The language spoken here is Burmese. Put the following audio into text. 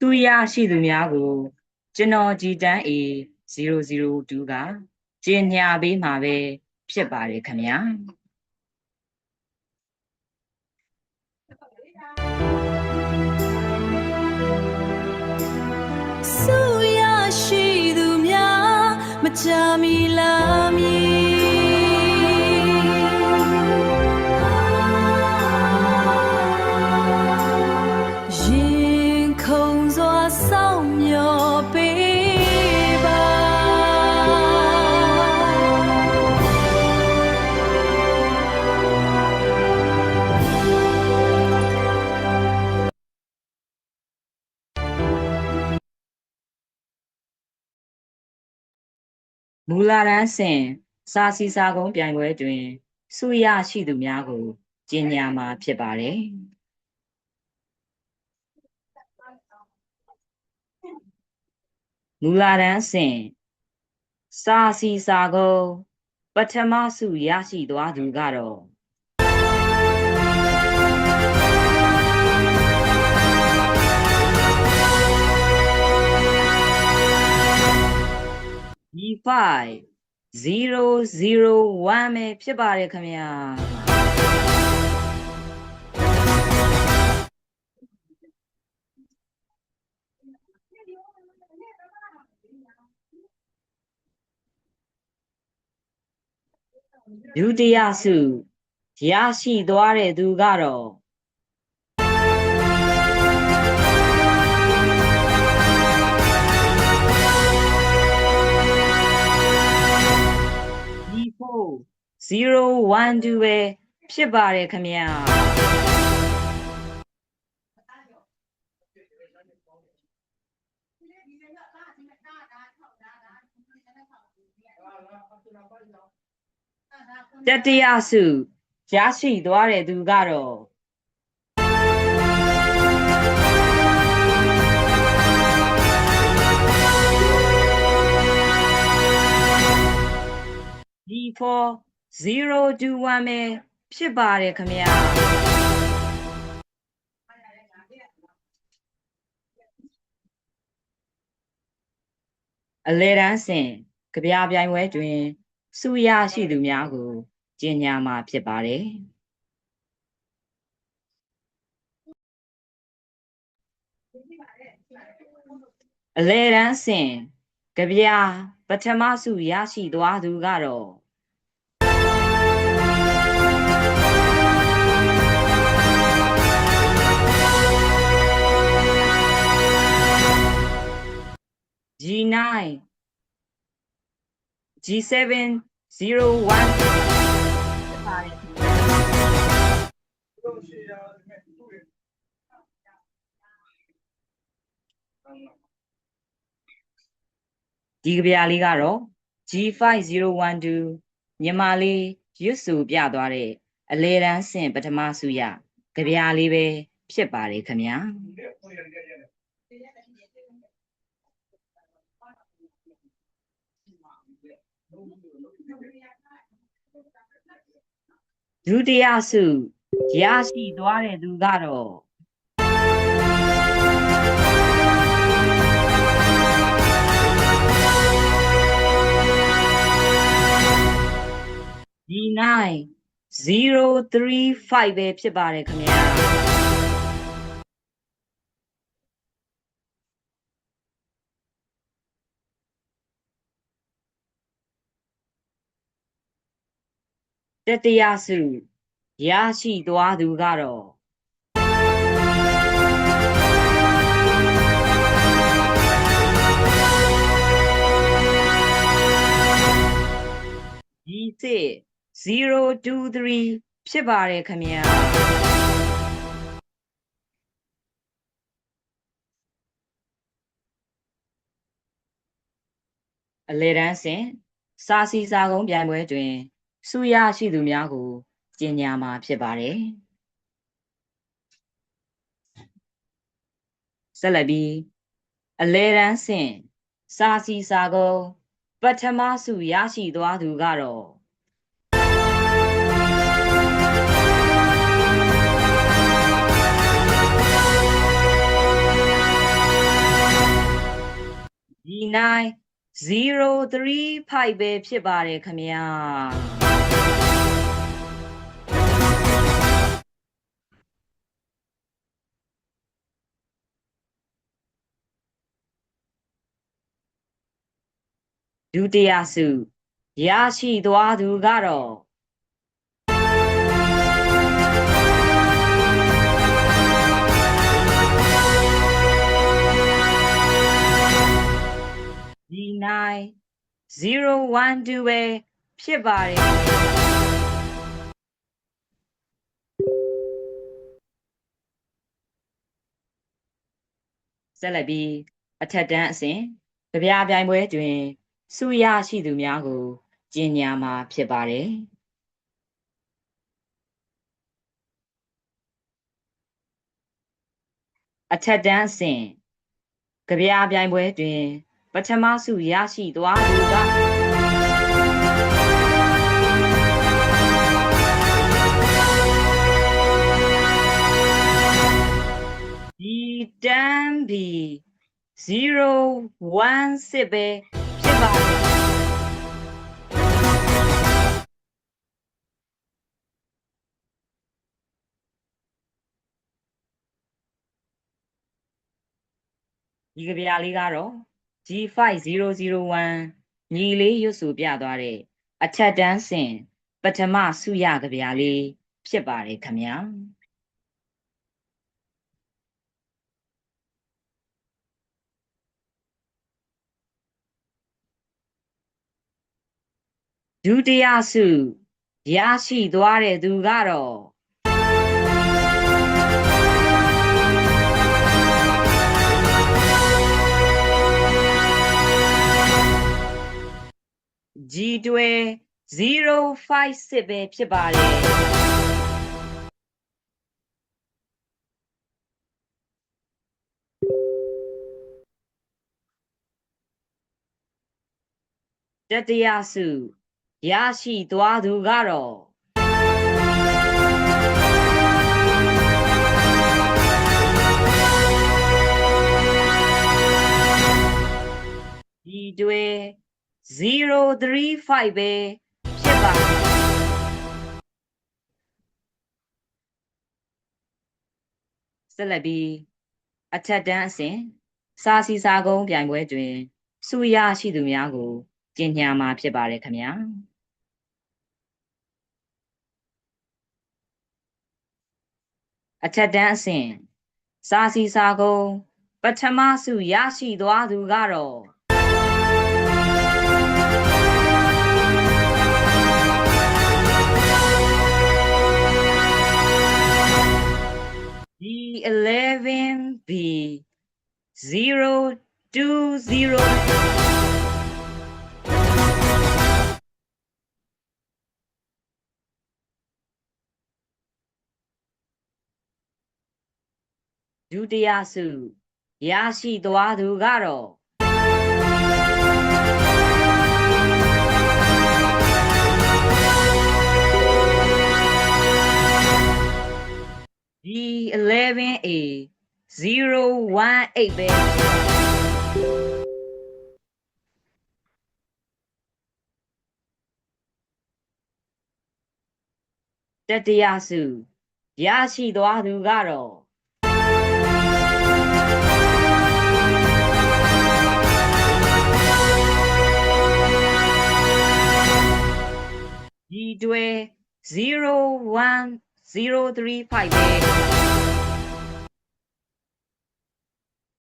သူရရှိသူများကိုကျွန်တော်ကြည်တန်း A002 ကကျင်ညာပေးမှာပဲဖြစ်ပါတယ်ခင်ဗျာစုရရှိသူများမချမီလာမီရင်ခုန်စွာစောင့်မျှော်ပေးပါမူလာတန်းစဉ်စာစီစာကုန်းပြိုင်ပွဲတွင်စုရရှိသူများကိုကျင်ညာမှာဖြစ်ပါတယ်မူလာတန်းစဉ်စာစီစာကုန်းပထမစုရရှိသွားသူကတော့D5001 ပဲဖြစ်ပါတယ်ခင်ဗျာဒုတိယစုရရှိသွားတဲ့သူကတော့ D4012 ပဲဖြစ်ပါတယ်ခင်ဗျာတတိယစုရရှိသွားတဲ့သူကတော့ D4021 ပဲဖြစ်ပါတယ်ခင်ဗျာအလဲတန်းစဉ်ကြပြပြိုင်ပွဲတွင်စုရရှိသူများကိုကျင်ညာမှာဖြစ်ပါတယ်အလဲတန်းစဉ်ကြပြပထမစုရရှိသွားသူကတော့ G701 ဒီကြပြလေးကတော့ G5012 မြန်မာလေးရွတ်ဆိုပြသွားတဲ့အလဲတန်းစဉ်ပထမစုရကြပြလေးပဲဖြစ်ပါတယ်ခင်ဗျာဒုတိယစုရရှိသွားတဲ့သူကတော့ D9035 ပဲဖြစ်ပါတယ်ခင်ဗျာတတိယစုရရှိသွားသူကတော့ D6023 ဖြစ်ပါတယ်ခင်ဗျာအလဲတန်းစဉ်စာစီစာကုန်းပြိုင်ပွဲတွင်စုရရှိသူများကိုကျင်ညာမှာဖြစ်ပါတယ်ဆက်လက်ပြီးအလဲတန်းစဉ်စာစီစာကုန်းပထမစုရရှိသွားသူကတော့ D G9035 ပဲဖြစ်ပါတယ်ခင်ဗျာဒုတိယစုရရှိသွားသူကတော့G9012ပဲဖြစ်ပါတယ်ဆက်လက်ပြီးအထက်တန်းအဆင့်ကြပြပြိုင်ပွဲတွင်စုရရှိသူများကိုကျင်းညာမှာဖြစ်ပါတယ်အထက်တန်းအဆင့်ကြပြပြိုင်ပွဲတွင်ပထမစုရရှိသွားသူကဒီတန်းဘီ016ပဲဖြစ်ပါတယ်ဒီကြပြလေးကတော့ G5001 ညီလေးရွတ်ဆိုပြသွားတဲ့အထက်တန်းဆင့်ပထမစုရကြပြလေးဖြစ်ပါတယ်ခင်ဗျာဒုတိယစုရရှိသွားတဲ့သူကတော့ G056ပဲဖြစ်ပါတယ်တတိယစုရရှိသွားသူကတော့ G035ပဲဖြစ်ပါတယ်ဆက်လက်ပြီးအထက်တန်းအဆင့်စာစီစာကုန်းပြိုင်ပွဲတွင်စုရရှိသူများကိုကျင်းညာမှာဖြစ်ပါတယ်ခင်ဗျာအထက်တန်းအဆင့်စာစီစာကုန်းပထမစုရရှိသွားသူကတော့ G11B 020ဒုတိယစုရရှိသွားသူကတော့ G11A 018ပဲတတိယစုရရှိသွားသူကတော့ G12 01035ပဲ